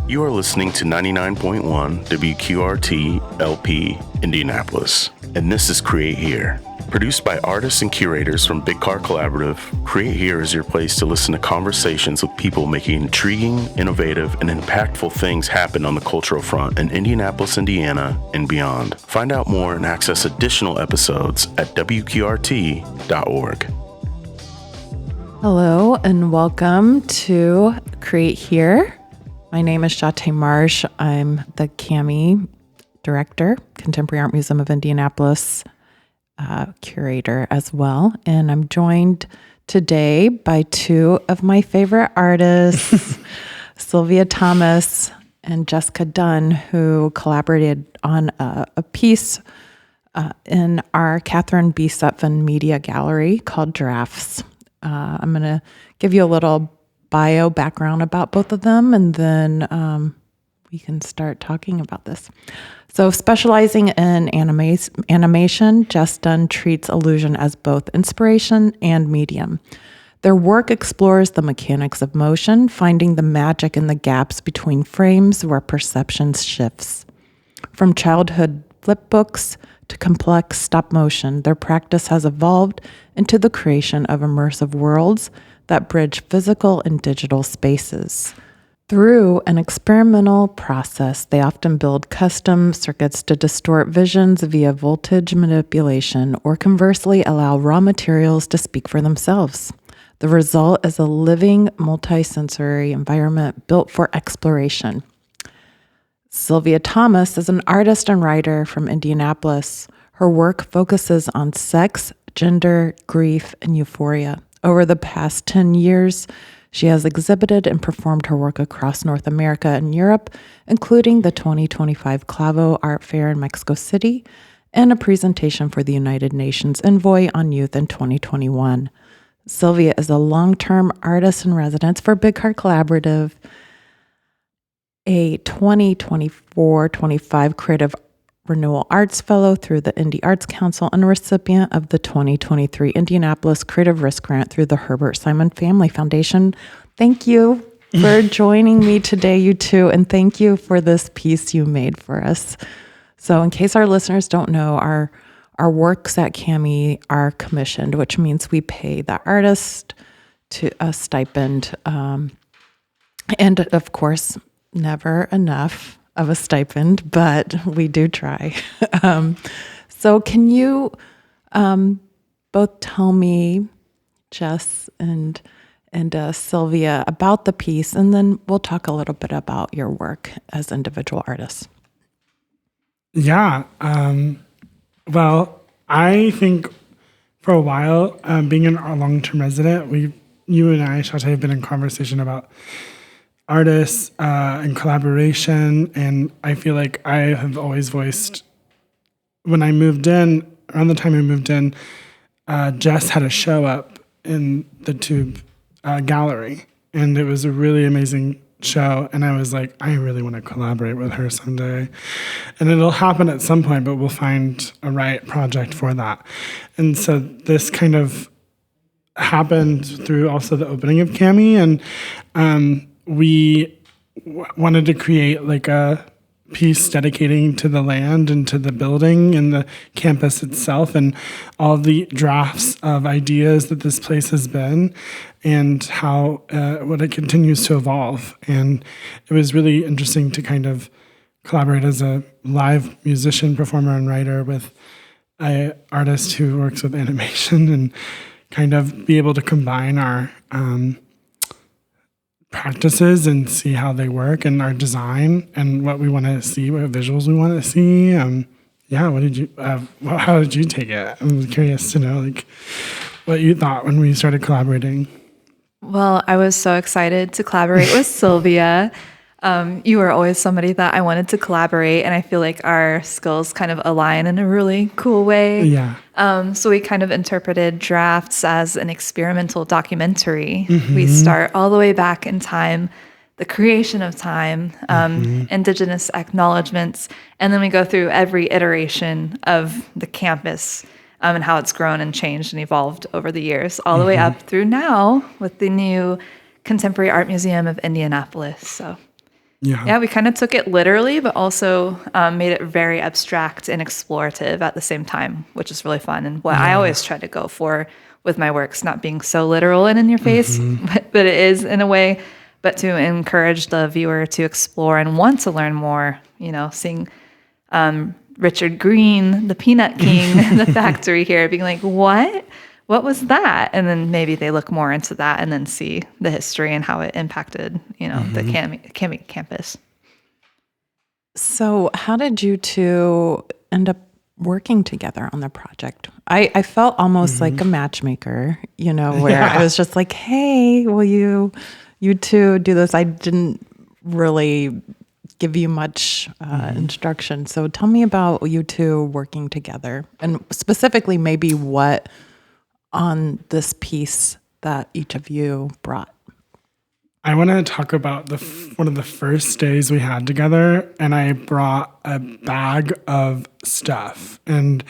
You are listening to 99.1 WQRT LP Indianapolis, and this is Create Here. Produced by artists and curators from Big Car Collaborative, Create Here is your place to listen to conversations with people making intriguing, innovative, and impactful things happen on the cultural front in Indianapolis, Indiana, and beyond. Find out more and access additional episodes at WQRT.org. Hello, and welcome to Create Here. My name is Shauta Marsh. I'm the CAMi director, Contemporary Art Museum of Indianapolis, curator as well. And I'm joined today by two of my favorite artists, Sylvia Thomas and Jessica Dunn, who collaborated on a piece in our Catherine B. Sutphin Media Gallery called Drafts. I'm going to give you a little bio background about both of them, and then we can start talking about this. So, specializing in animation, Jess Dunn treats illusion as both inspiration and medium. Their work explores the mechanics of motion, finding the magic in the gaps between frames where perception shifts. From childhood flip books to complex stop motion, their practice has evolved into the creation of immersive worlds that bridge physical and digital spaces. Through an experimental process, they often build custom circuits to distort visions via voltage manipulation, or conversely allow raw materials to speak for themselves. The result is a living, multisensory environment built for exploration. Sylvia Thomas is an artist and writer from Indianapolis. Her work focuses on sex, gender, grief, and euphoria. Over the past 10 years, she has exhibited and performed her work across North America and Europe, including the 2025 Clavo Art Fair in Mexico City and a presentation for the United Nations Envoy on Youth in 2021. Sylvia is a long-term artist in residence for Big Car Collaborative, a 2024-25 Creative Renewal Arts Fellow through the Indie Arts Council, and a recipient of the 2023 Indianapolis Creative Risk Grant through the Herbert Simon Family Foundation. Thank you for joining me today, you two, and thank you for this piece you made for us. So in case our listeners don't know, our works at CAMi are commissioned, which means we pay the artist to a stipend, and of course, never enough of a stipend, but we do try. So can you both tell me, Jess and Sylvia, about the piece, and then we'll talk a little bit about your work as individual artists. Yeah. Well, I think for a while, being a long-term resident, you and I, Shauta, have been in conversation about artists and collaboration, and I feel like I have always voiced, when I moved in, around the time I moved in, Jess had a show up in the Tube gallery, and it was a really amazing show, and I was like, I really want to collaborate with her someday, and it'll happen at some point, but we'll find a right project for that. And so this kind of happened through also the opening of CAMi, and we wanted to create like a piece dedicating to the land and to the building and the campus itself and all the drafts of ideas that this place has been and how what it continues to evolve. And it was really interesting to kind of collaborate as a live musician, performer, and writer with an artist who works with animation and kind of be able to combine our practices and see how they work and our design and what we want to see, what visuals we want to see. What did you? How did you take it? I'm curious to know, like, what you thought when we started collaborating. Well, I was so excited to collaborate with Sylvia. You were always somebody that I wanted to collaborate, and I feel like our skills kind of align in a really cool way. Yeah. So we kind of interpreted Drafts as an experimental documentary. Mm-hmm. We start all the way back in time, the creation of time, indigenous acknowledgments, and then we go through every iteration of the campus and how it's grown and changed and evolved over the years, all the way up through now with the new Contemporary Art Museum of Indianapolis. So Yeah, we kind of took it literally, but also made it very abstract and explorative at the same time, which is really fun. And what I always try to go for with my works, not being so literal and in your face, but it is in a way, but to encourage the viewer to explore and want to learn more, seeing Richard Green, the Peanut King, the factory here, being like, what was that? And then maybe they look more into that and then see the history and how it impacted, the CAMi campus. So how did you two end up working together on the project? I felt almost like a matchmaker, where I was just like, hey, will you two do this? I didn't really give you much instruction. So tell me about you two working together, and specifically maybe what on this piece that each of you brought. I want to talk about one of the first days we had together, and I brought a bag of stuff. And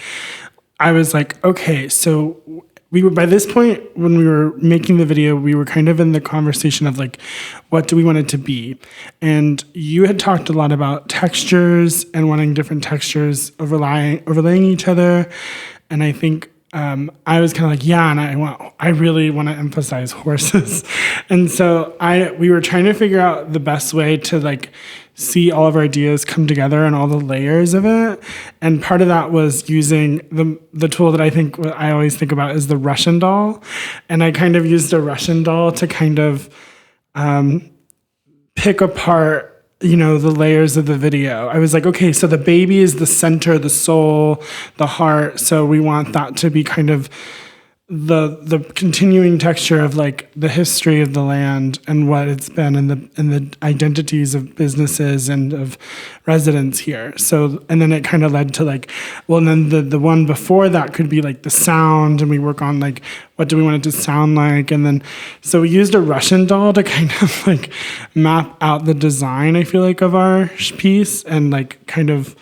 I was like, okay, so we were, by this point, when we were making the video, we were kind of in the conversation of like, what do we want it to be? And you had talked a lot about textures and wanting different textures overlaying each other. And I think I was kind of like, yeah, and I really want to emphasize horses. And so we were trying to figure out the best way to like see all of our ideas come together and all the layers of it. And part of that was using the tool that I always think about is the Russian doll. And I kind of used a Russian doll to kind of pick apart the layers of the video. I was like, okay, so the baby is the center, the soul, the heart. So we want that to be kind of the continuing texture of like the history of the land and what it's been and the identities of businesses and of residents here. So, and then it kind of led to like, well, and then the one before that could be like the sound, and we work on like, what do we want it to sound like? And then, so we used a Russian doll to kind of like map out the design, I feel like, of our piece, and like kind of,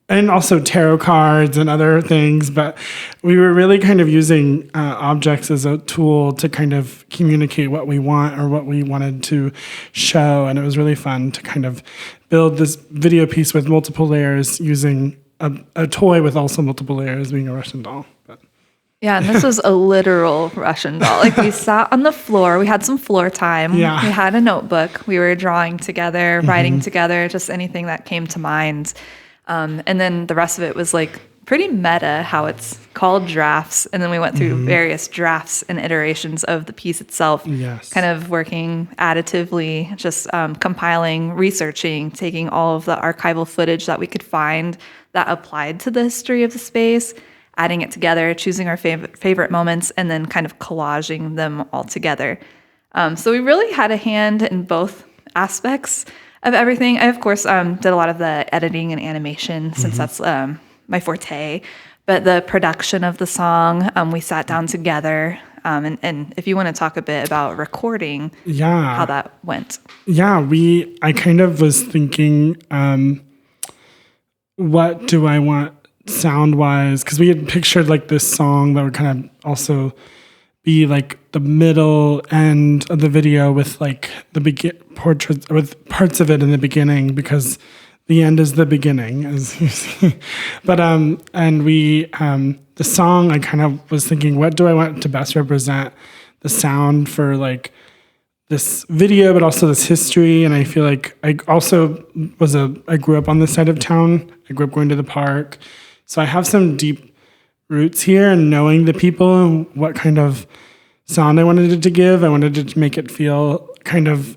and also tarot cards and other things, but we were really kind of using objects as a tool to kind of communicate what we want or what we wanted to show, and it was really fun to kind of build this video piece with multiple layers using a toy with also multiple layers, being a Russian doll. But. Yeah, and this was a literal Russian doll. Like, we sat on the floor, we had some floor time, we had a notebook, we were drawing together, writing together, just anything that came to mind. And then the rest of it was like pretty meta, how it's called drafts. And then we went through various drafts and iterations of the piece itself, kind of working additively, just compiling, researching, taking all of the archival footage that we could find that applied to the history of the space, adding it together, choosing our favorite moments, and then kind of collaging them all together. So we really had a hand in both aspects of everything. I, of course, did a lot of the editing and animation, since that's my forte. But the production of the song, we sat down together. And if you want to talk a bit about recording, how that went. Yeah, I kind of was thinking, what do I want sound-wise? Because we had pictured like this song that would kind of also be like the middle end of the video with like the portraits with parts of it in the beginning, because the end is the beginning, as you see. But and we the song, I kind of was thinking, what do I want to best represent the sound for like this video, but also this history. And I feel like I also I grew up on this side of town. I grew up going to the park, so I have some deep roots here, and knowing the people and what kind of sound I wanted it to give. I wanted it to make it feel kind of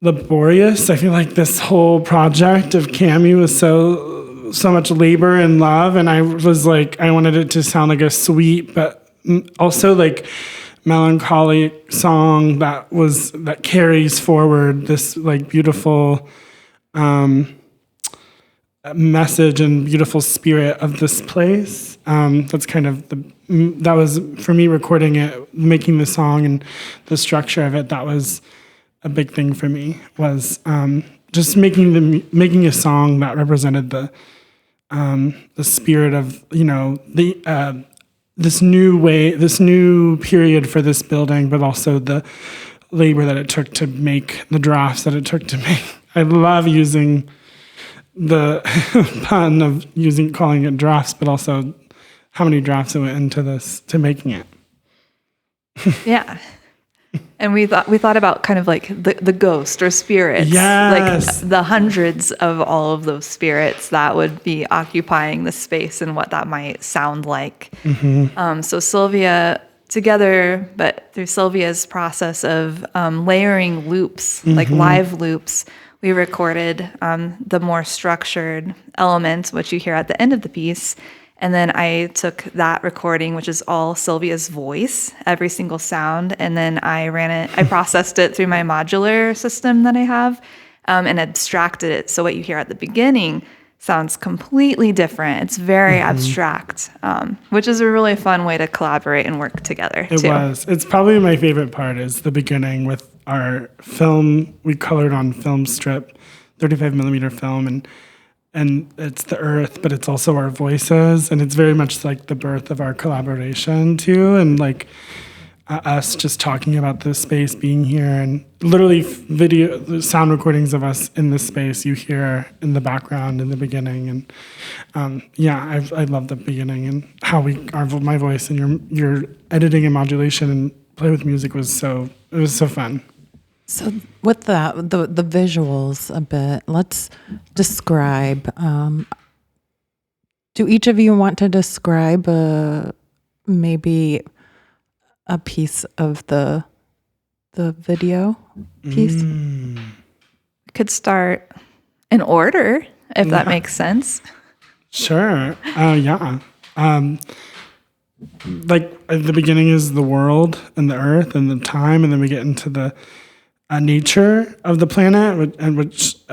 laborious. I feel like this whole project of CAMi was so much labor and love, and I was like, I wanted it to sound like a sweet but also like melancholy song that carries forward this like beautiful message and beautiful spirit of this place. That's kind of that was for me, recording it, making the song and the structure of it. That was a big thing for me, was just making a song that represented the spirit of, this new period for this building, but also the labor that it took to make the drafts that it took to make. I love using the pun of calling it drafts, but also how many drafts it went into this to making it. Yeah. And we thought about kind of like the ghost or spirits, yes. like the hundreds of all of those spirits that would be occupying the space and what that might sound like. So Sylvia, together, but through Sylvia's process of layering loops, like live loops, we recorded the more structured elements, which you hear at the end of the piece. And then I took that recording, which is all Sylvia's voice, every single sound, and then I processed it through my modular system that I have, and abstracted it. So what you hear at the beginning sounds completely different. It's very abstract, which is a really fun way to collaborate and work together. It was. It's probably my favorite part is the beginning with our film. We colored on film strip, 35 millimeter film, and it's the earth, but it's also our voices, and it's very much like the birth of our collaboration too, and like us just talking about this space being here, and literally sound recordings of us in this space you hear in the background in the beginning, and I love the beginning and how my voice and your editing and modulation and play with music was so fun. So with the visuals a bit, let's describe. Do each of you want to describe maybe a piece of the video piece? We could start in order, if that makes sense. Sure. Yeah. Like at the beginning is the world and the earth and the time, and then we get into the nature of the planet, which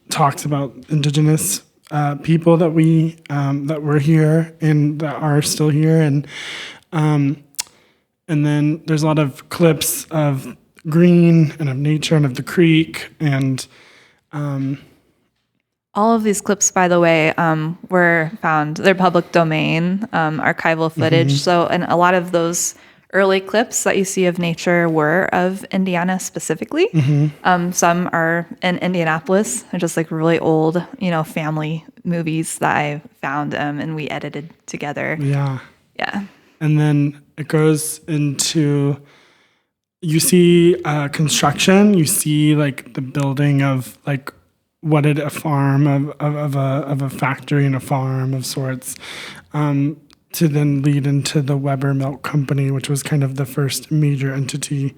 talks about indigenous people that were here and that are still here, and then there's a lot of clips of green and of nature and of the creek, and all of these clips, by the way, were found. They're public domain archival footage. So, and a lot of those early clips that you see of nature were of Indiana specifically. Some are in Indianapolis. They're just like really old, family movies that I found and we edited together. Yeah. Yeah. And then it goes into, you see construction, you see like the building of like what a farm of a factory and a farm of sorts, to then lead into the Weber Milk Company, which was kind of the first major entity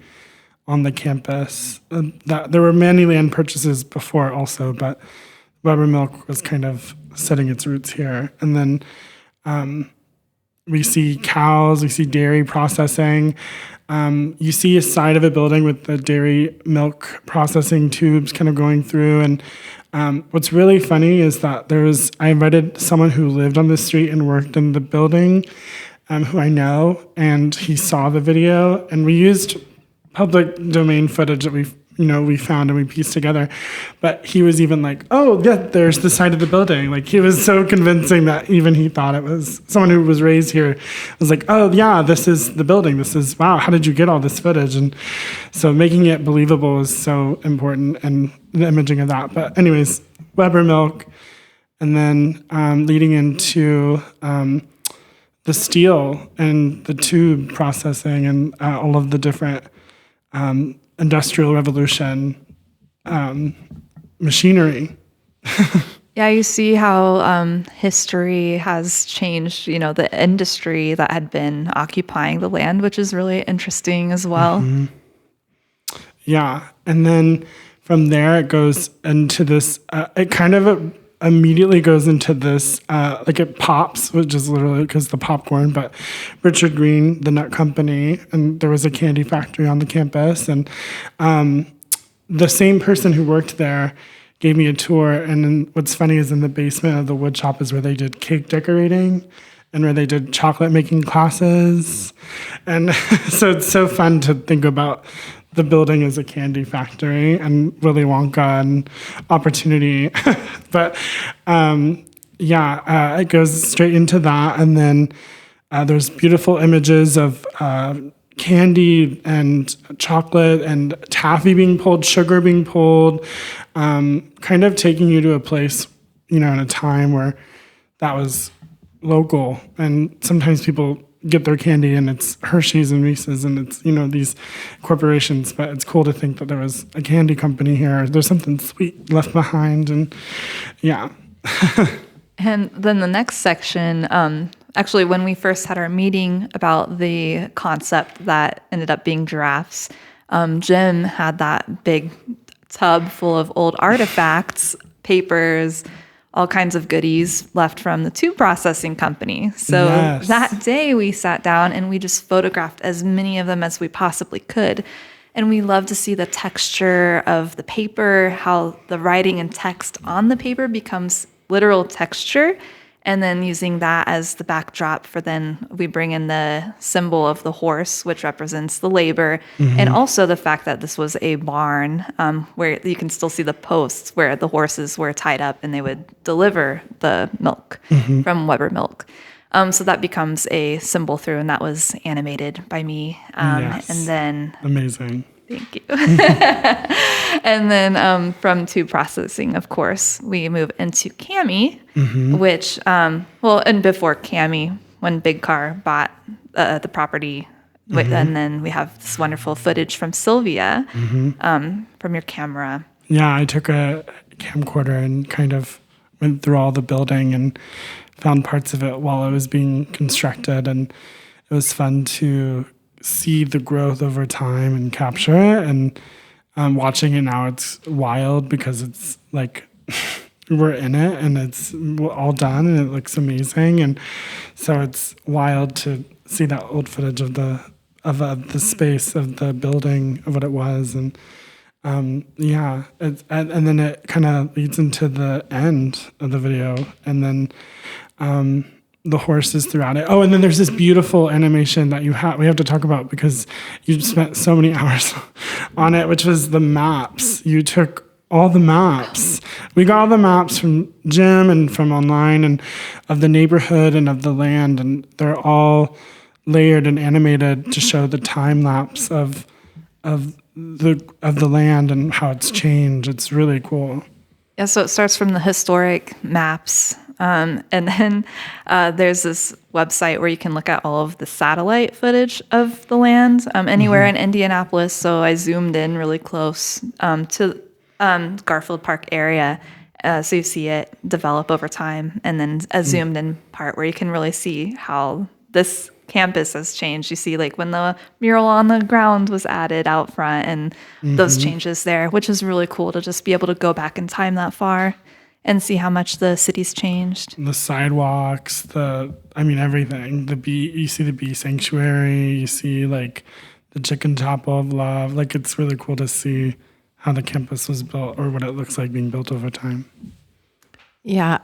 on the campus. There were many land purchases before also, but Weber Milk was kind of setting its roots here. And then we see cows, we see dairy processing. You see a side of a building with the dairy milk processing tubes kind of going through. And what's really funny is that I invited someone who lived on the street and worked in the building, who I know, and he saw the video, and we used public domain footage that we found and we pieced together. But he was even like, oh, yeah, there's the side of the building. Like, he was so convincing that even he thought it was someone who was raised here was like, oh, yeah, this is the building. Wow, how did you get all this footage? And so making it believable is so important, and the imaging of that. But anyways, Weber Milk, and then leading into the steel and the tube processing and all of the different Industrial Revolution machinery. Yeah, you see how history has changed, the industry that had been occupying the land, which is really interesting as well. Yeah, and then from there it goes into this, it kind of immediately goes into this, like it pops, which is literally because the popcorn, but Richard Green, the nut company, and there was a candy factory on the campus, and the same person who worked there gave me a tour, and then what's funny is in the basement of the wood shop is where they did cake decorating and where they did chocolate making classes, and so it's so fun to think about the building as a candy factory and Willy Wonka and opportunity. But it goes straight into that. And then there's beautiful images of candy and chocolate and taffy being pulled, sugar being pulled, kind of taking you to a place, in a time where that was local. And sometimes people get their candy and it's Hershey's and Reese's and it's, these corporations, but it's cool to think that there was a candy company here. There's something sweet left behind, and yeah. And then the next section, actually, when we first had our meeting about the concept that ended up being giraffes, Jim had that big tub full of old artifacts, papers, all kinds of goodies left from the tube processing company. So Yes. that day we sat down and we just photographed as many of them as we possibly could. And we love to see the texture of the paper, how the writing and text on the paper becomes literal texture, and then using that as the backdrop for then we bring in the symbol of the horse, which represents the labor, and also the fact that this was a barn where you can still see the posts where the horses were tied up and they would deliver the milk from Weber Milk. So that becomes a symbol through, and that was animated by me. Yes. And then Amazing. thank you. And then from tube processing, of course, we move into CAMi, which, and before CAMi, when Big Car bought the property, and then we have this wonderful footage from Sylvia from your camera. Yeah, I took a camcorder and kind of went through all the building and found parts of it while it was being constructed, and it was fun to see the growth over time and capture it. And watching it now, it's wild because it's like we're in it and it's all done and it looks amazing. And so it's wild to see that old footage of the space of the building, of what it was. And and then it kind of leads into the end of the video, and then the horses throughout it. Oh, and then there's this beautiful animation that we have to talk about because you spent so many hours on it, which was the maps. You took all the maps. We got all the maps from Jim and from online, and of the neighborhood and of the land, and they're all layered and animated to show the time lapse of the land and how it's changed. It's really cool. Yeah, so it starts from the historic maps. And then there's this website where you can look at all of the satellite footage of the land anywhere in Indianapolis. So I zoomed in really close to Garfield Park area. So you see it develop over time. And then a zoomed in part where you can really see how this campus has changed. You see like when the mural on the ground was added out front and those changes there, which is really cool to just be able to go back in time that far and see how much the city's changed. The sidewalks, everything. You see the bee sanctuary, you see like the chicken chapel of love. Like it's really cool to see how the campus was built or what it looks like being built over time. Yeah,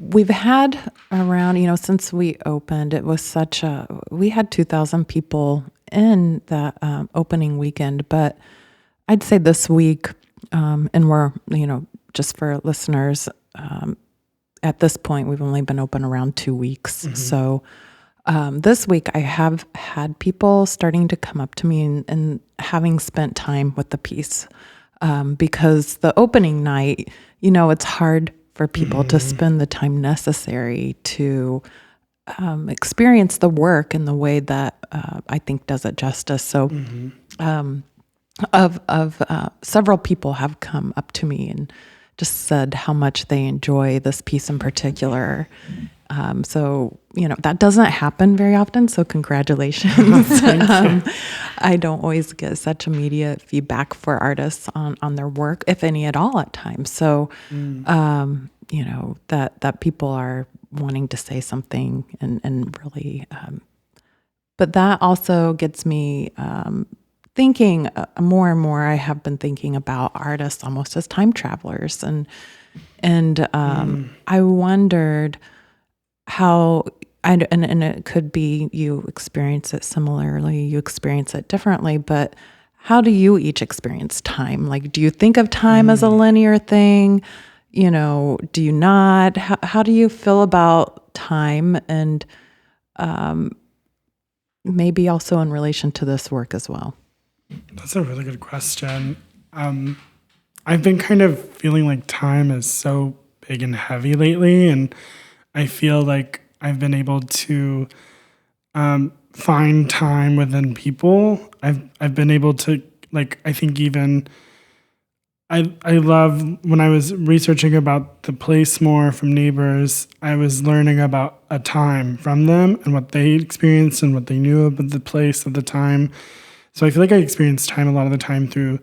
we've had around, since we opened, it was we had 2,000 people in the opening weekend, but I'd say this week, and we're, just for listeners, at this point, we've only been open around 2 weeks. So this week I have had people starting to come up to me and having spent time with the piece. Because the opening night, it's hard for people to spend the time necessary to experience the work in the way that I think does it justice. So several people have come up to me and just said how much they enjoy this piece in particular. So, that doesn't happen very often. So congratulations. I don't always get such immediate feedback for artists on their work, if any at all at times. So, that people are wanting to say something and really, but that also gets me thinking more and more. I have been thinking about artists almost as time travelers, and I wondered how, and it could be you experience it similarly, you experience it differently, but how do you each experience time? Like, do you think of time as a linear thing? Do you not? How do you feel about time? And maybe also in relation to this work as well? That's a really good question. I've been kind of feeling like time is so big and heavy lately, and I feel like I've been able to find time within people. I've been able to, like, I think even I love when I was researching about the place more from neighbors, I was learning about a time from them and what they experienced and what they knew about the place of the time. So I feel like I experience time a lot of the time through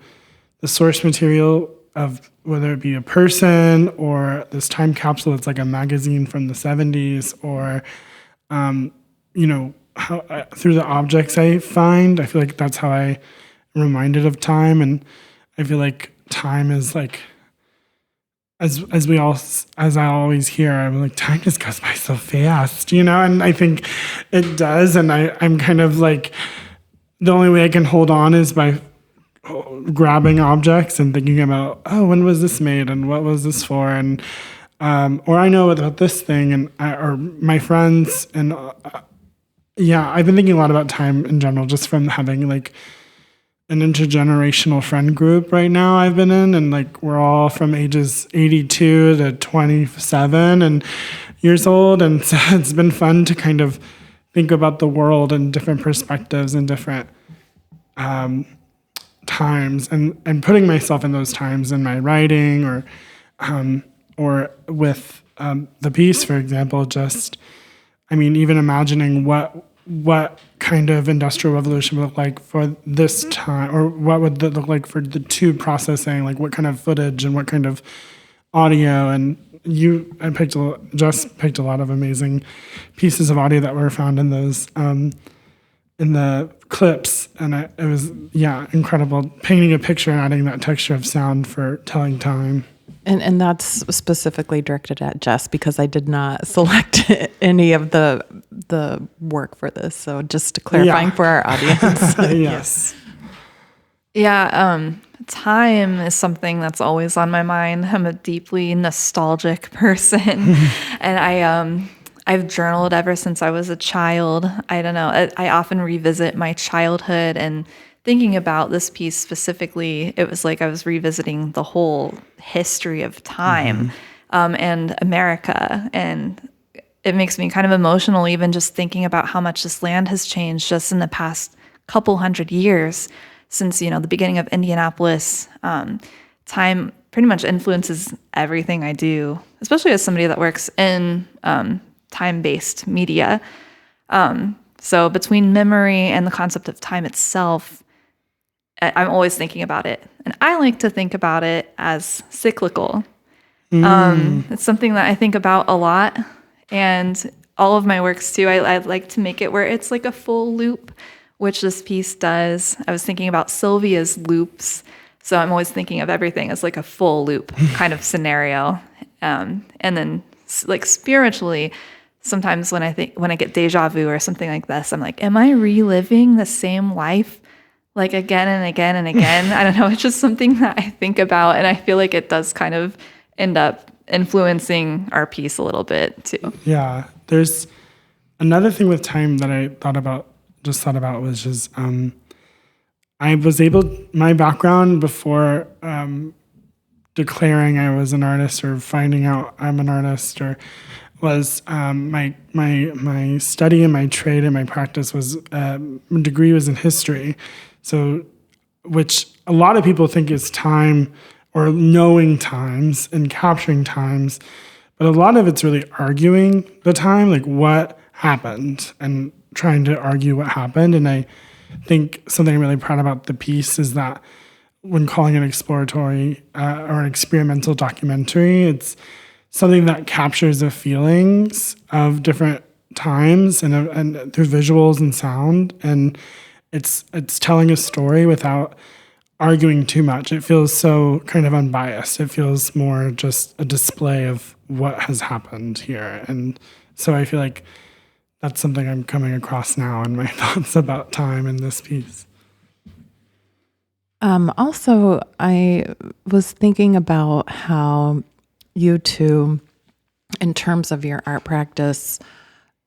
the source material of whether it be a person or this time capsule that's like a magazine from the 70s, or through the objects I find. I feel like that's how I am reminded of time. And I feel like time is like, as I always hear, I'm like, time just goes by so fast, and I think it does. And I'm kind of like, the only way I can hold on is by grabbing objects and thinking about, oh, when was this made and what was this for? And, or I know about this thing or my friends. And I've been thinking a lot about time in general, just from having like an intergenerational friend group right now I've been in. And like, we're all from ages 82 to 27 and years old. And so it's been fun to kind of think about the world in different perspectives and different times, and putting myself in those times in my writing or with the piece, for example. Even imagining what kind of industrial revolution would look like for this time, or what would it look like for the tube processing, like what kind of footage and what kind of audio. And Jess picked a lot of amazing pieces of audio that were found in those in the clips, and it was incredible, painting a picture and adding that texture of sound for telling time. And that's specifically directed at Jess, because I did not select any of the work for this. So just clarifying for our audience. Yes. Yeah, time is something that's always on my mind. I'm a deeply nostalgic person, and I've journaled ever since I was a child. I don't know. I often revisit my childhood, and thinking about this piece specifically, it was like I was revisiting the whole history of time and America. And it makes me kind of emotional, even just thinking about how much this land has changed just in the past couple hundred years since, the beginning of Indianapolis. Time pretty much influences everything I do, especially as somebody that works in time-based media. So between memory and the concept of time itself, I'm always thinking about it. And I like to think about it as cyclical. It's something that I think about a lot. And all of my works too, I like to make it where it's like a full loop, which this piece does. I was thinking about Sylvia's loops. So I'm always thinking of everything as like a full loop kind of scenario. And then like spiritually, sometimes when I get deja vu or something like this, I'm like, am I reliving the same life like again and again and again? I don't know. It's just something that I think about, and I feel like it does kind of end up influencing our piece a little bit too. Yeah. There's another thing with time that I thought about was just, my background before declaring I was an artist or finding out I'm an artist was my study and my trade and my practice was my degree was in history. So, which a lot of people think is time or knowing times and capturing times, but a lot of it's really arguing the time, like what happened, and trying to argue what happened. And I think something I'm really proud about the piece is that when calling it exploratory or an experimental documentary, it's something that captures the feelings of different times and through visuals and sound, and it's telling a story without arguing too much. It feels so kind of unbiased. It feels more just a display of what has happened here, and so I feel like that's something I'm coming across now in my thoughts about time in this piece. Also, I was thinking about how you two, in terms of your art practice,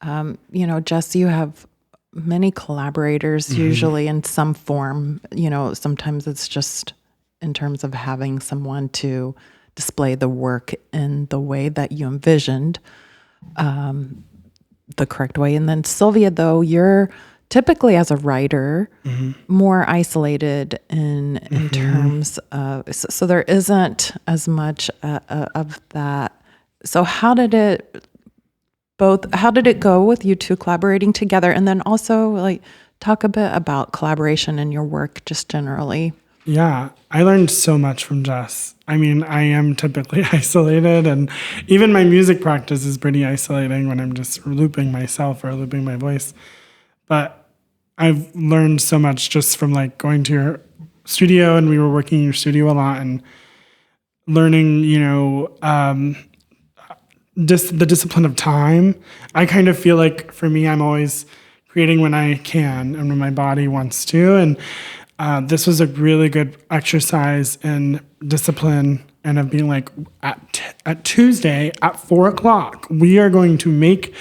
Jess, you have many collaborators, usually in some form. Sometimes it's just in terms of having someone to display the work in the way that you envisioned, the correct way. And then Sylvia, though, you're typically as a writer more isolated in terms of, so there isn't as much of that. So how did it go with you two collaborating together? And then also like talk a bit about collaboration in your work just generally. Yeah, I learned so much from Jess. I mean, I am typically isolated, and even my music practice is pretty isolating when I'm just looping myself or looping my voice. But I've learned so much just from like going to your studio, and we were working in your studio a lot, and learning, just the discipline of time. I kind of feel like for me, I'm always creating when I can and when my body wants to. And this was a really good exercise in discipline and of being like, at Tuesday at 4:00, we are going to make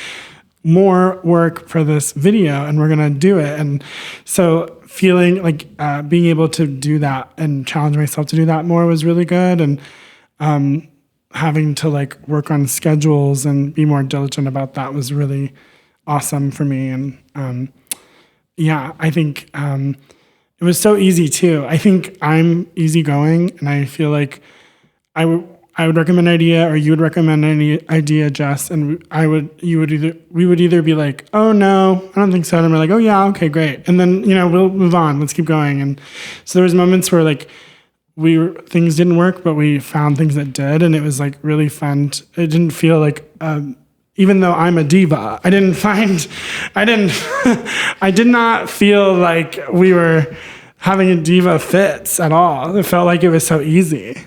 more work for this video and we're going to do it. And so feeling like being able to do that and challenge myself to do that more was really good. And having to like work on schedules and be more diligent about that was really awesome for me. And I think it was so easy too. I think I'm easygoing, and I feel like I would recommend an idea, or you would recommend any idea, Jess, and we would either be like, oh no, I don't think so, and we're like, oh yeah, okay, great, and then we'll move on, let's keep going. And so there was moments where like things didn't work, but we found things that did, and it was like really fun. It didn't feel like even though I'm a diva, I did not feel like we were having a diva fits at all. It felt like it was so easy.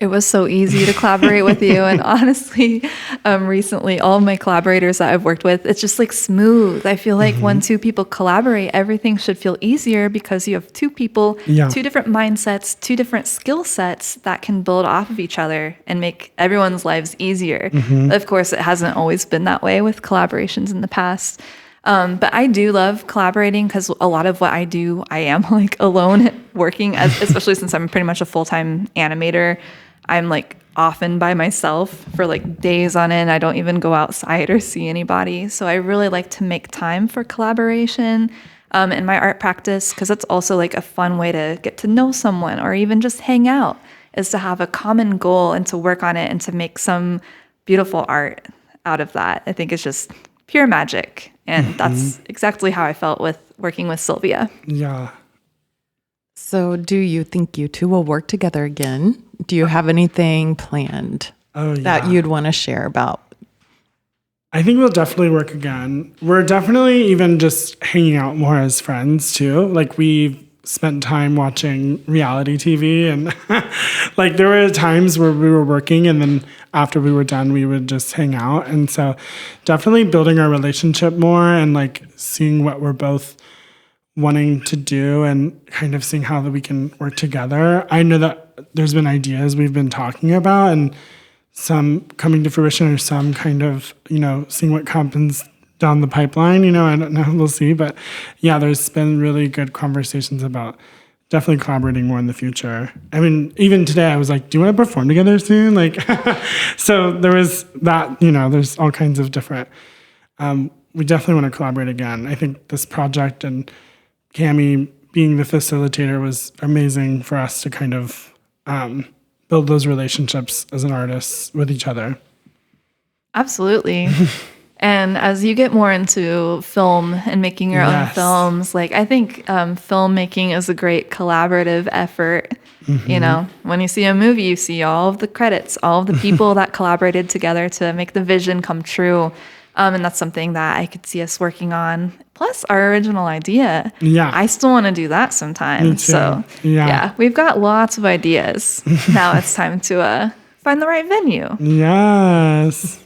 It was so easy to collaborate with you. And honestly, recently, all of my collaborators that I've worked with, it's just like smooth. I feel like when two people collaborate, everything should feel easier because you have two people, two different mindsets, two different skill sets that can build off of each other and make everyone's lives easier. Of course, it hasn't always been that way with collaborations in the past. But I do love collaborating because a lot of what I do, I am like alone working, especially since I'm pretty much a full-time animator. I'm like often by myself for like days on end. I don't even go outside or see anybody. So I really like to make time for collaboration in my art practice, because it's also like a fun way to get to know someone or even just hang out, is to have a common goal and to work on it and to make some beautiful art out of that. I think it's just pure magic. And that's exactly how I felt with working with Sylvia. Yeah. So do you think you two will work together again? Do you have anything planned that you'd want to share about? I think we'll definitely work again. We're definitely even just hanging out more as friends too. Like we've spent time watching reality TV, and like there were times where we were working and then after we were done, we would just hang out. And so definitely building our relationship more and like seeing what we're both wanting to do and kind of seeing how that we can work together. I know that there's been ideas we've been talking about, and some coming to fruition or some kind of, seeing what happens down the pipeline. I don't know, we'll see. But yeah, there's been really good conversations about definitely collaborating more in the future. I mean, even today I was like, do you want to perform together soon? Like, so there was that, there's all kinds of different, we definitely want to collaborate again. I think this project and CAMi being the facilitator was amazing for us to kind of build those relationships as an artist with each other. Absolutely. And as you get more into film and making your own films, like I think filmmaking is a great collaborative effort. When you see a movie, you see all of the credits, all of the people that collaborated together to make the vision come true. And that's something that I could see us working on. Plus our original idea. Yeah. I still want to do that sometime. So yeah, we've got lots of ideas. Now it's time to find the right venue. Yes.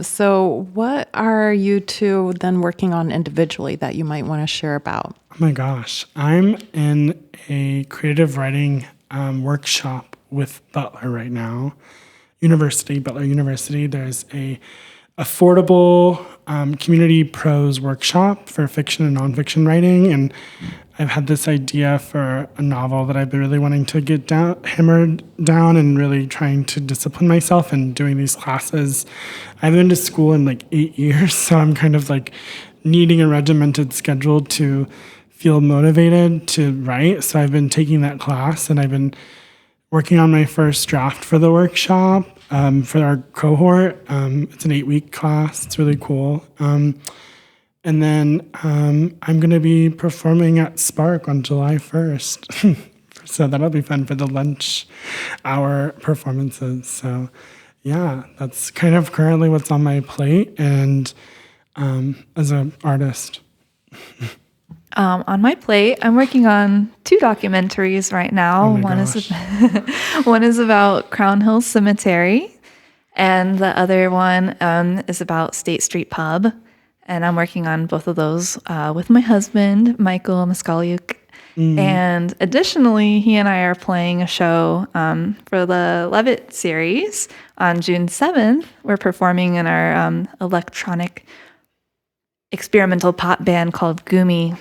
So what are you two then working on individually that you might want to share about? Oh my gosh. I'm in a creative writing workshop with Butler right now. Butler University. There's a affordable community prose workshop for fiction and nonfiction writing. And I've had this idea for a novel that I've been really wanting to get hammered down and really trying to discipline myself and doing these classes. I've been to school in like 8 years, so I'm kind of like needing a regimented schedule to feel motivated to write. So I've been taking that class, and I've been working on my first draft for the workshop for our cohort. It's an 8-week class. It's really cool. And then I'm going to be performing at Spark on July 1st. So that'll be fun for the lunch hour performances. So yeah, that's kind of currently what's on my plate and as an artist. On my plate, I'm working on 2 documentaries right now. Oh my gosh. One is about Crown Hill Cemetery, and the other one is about State Street Pub. And I'm working on both of those with my husband, Michael Moskaliuk. And additionally, he and I are playing a show for the Levitt series on June 7th. We're performing in our electronic experimental pop band called GUMI.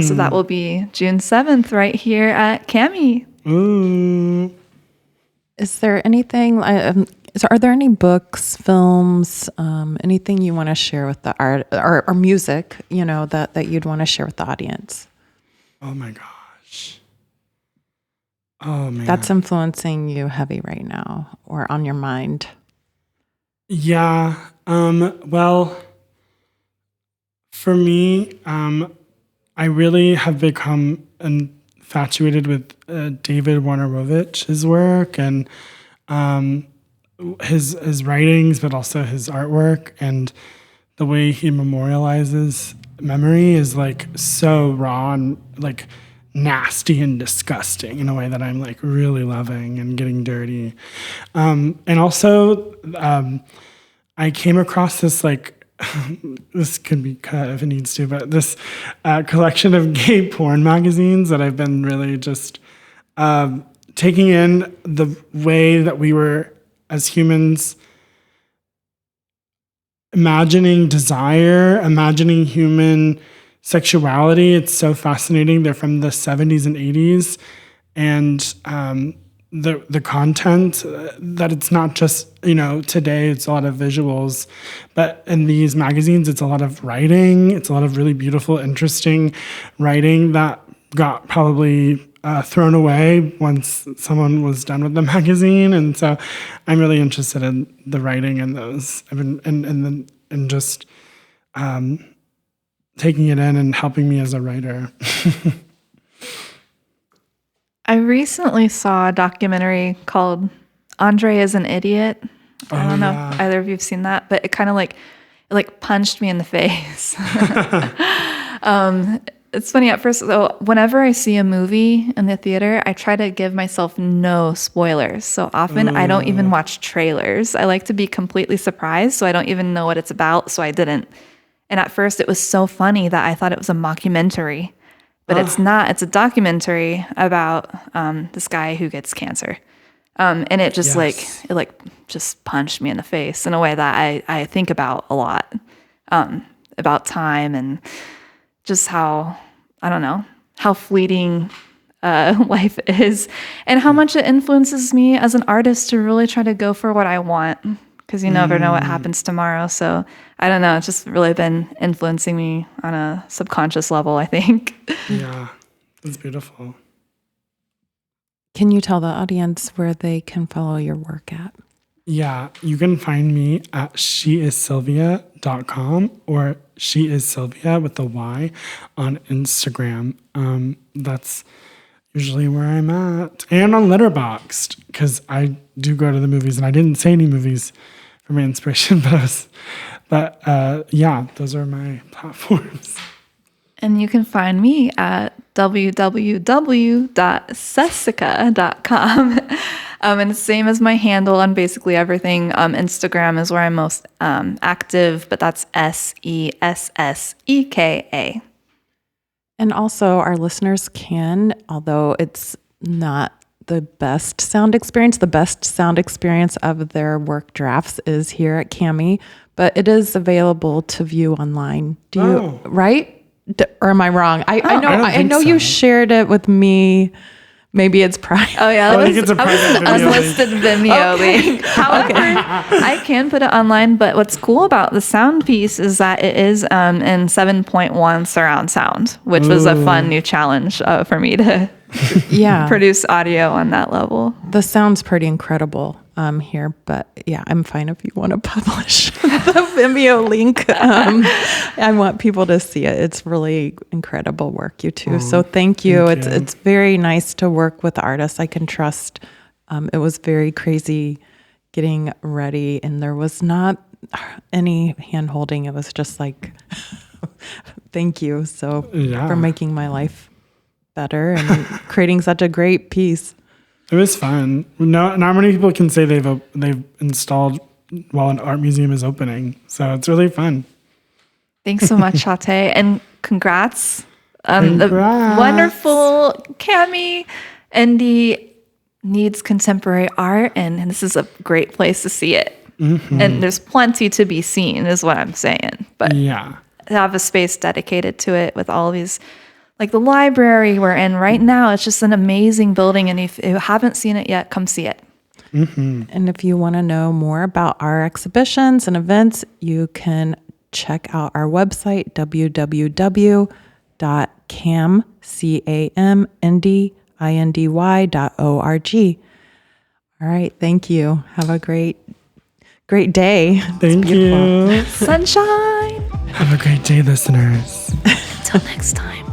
So that will be June 7th right here at CAMi. Ooh. Is there anything, are there any books, films, anything you want to share with the art or music, that you'd want to share with the audience? Oh my gosh. Oh man. That's influencing you heavy right now or on your mind? Yeah. Well, for me, I really have become infatuated with David Wojnarowicz's work and his writings, but also his artwork, and the way he memorializes memory is like so raw and like nasty and disgusting in a way that I'm like really loving and getting dirty. And also, I came across this like, this could be cut if it needs to, but this collection of gay porn magazines that I've been really just taking in the way that we were as humans imagining desire, imagining human sexuality. It's so fascinating. They're from the 70s and 80s. And the content, that it's not just, today it's a lot of visuals, but in these magazines, it's a lot of writing. It's a lot of really beautiful, interesting writing that got probably thrown away once someone was done with the magazine. And so I'm really interested in the writing in those. I've been and just taking it in and helping me as a writer. I recently saw a documentary called Andre is an Idiot. I don't know if either of you have seen that, but it kind of like punched me in the face. It's funny at first, though, whenever I see a movie in the theater, I try to give myself no spoilers. So often I don't even watch trailers. I like to be completely surprised, so I don't even know what it's about, so I didn't. And at first it was so funny that I thought it was a mockumentary. But it's not. It's a documentary about this guy who gets cancer. And it just just punched me in the face in a way that I think about a lot, about time and just how, I don't know, how fleeting life is and how much it influences me as an artist to really try to go for what I want, because you never know what happens tomorrow. So I don't know. It's just really been influencing me on a subconscious level, I think. Yeah, that's beautiful. Can you tell the audience where they can follow your work at? Yeah, you can find me at sheissylvia.com or sheissylvia with a Y on Instagram. That's usually where I'm at. And on Letterboxd, because I do go to the movies, and I didn't say any movies for my inspiration, but yeah, those are my platforms. And you can find me at www.sessica.com. And it's the same as my handle on basically everything. Instagram is where I'm most active, but that's SESSEKA. And also our listeners can, although it's not the best sound experience of their work drafts is here at CAMi, but it is available to view online. Do you, Oh. right? Or am I wrong? I know, I don't I think know you so. shared it with me. Maybe it's private. Oh yeah, I think it's a private Vimeo link. unlisted Vimeo link. However, I can put it online. But what's cool about the sound piece is that it is in 7.1 surround sound, which was a fun new challenge for me to Yeah. produce audio on that level. The sound's pretty incredible here, but yeah, I'm fine if you want to publish the Vimeo link. I want people to see it. It's really incredible work, you two. So thank you. Thank you. It's very nice to work with artists I can trust. It was very crazy getting ready, and there was not any hand holding. It was just like, thank you. So Yeah. for making my life better and creating such a great piece. It was fun. No, not many people can say they've installed while an art museum is opening. So it's really fun. Thanks so much, Shauta, and congrats on the Congrats. wonderful CAMi. Indy needs contemporary art, and this is a great place to see it. And there's plenty to be seen, is what I'm saying. But Yeah. to have a space dedicated to it with all these, like the library we're in right now, it's just an amazing building. And if you haven't seen it yet, come see it. And if you want to know more about our exhibitions and events, you can check out our website, www.camindy.org. All right. Thank you. Have a great day. Thank you. Sunshine. Have a great day, listeners. Until next time.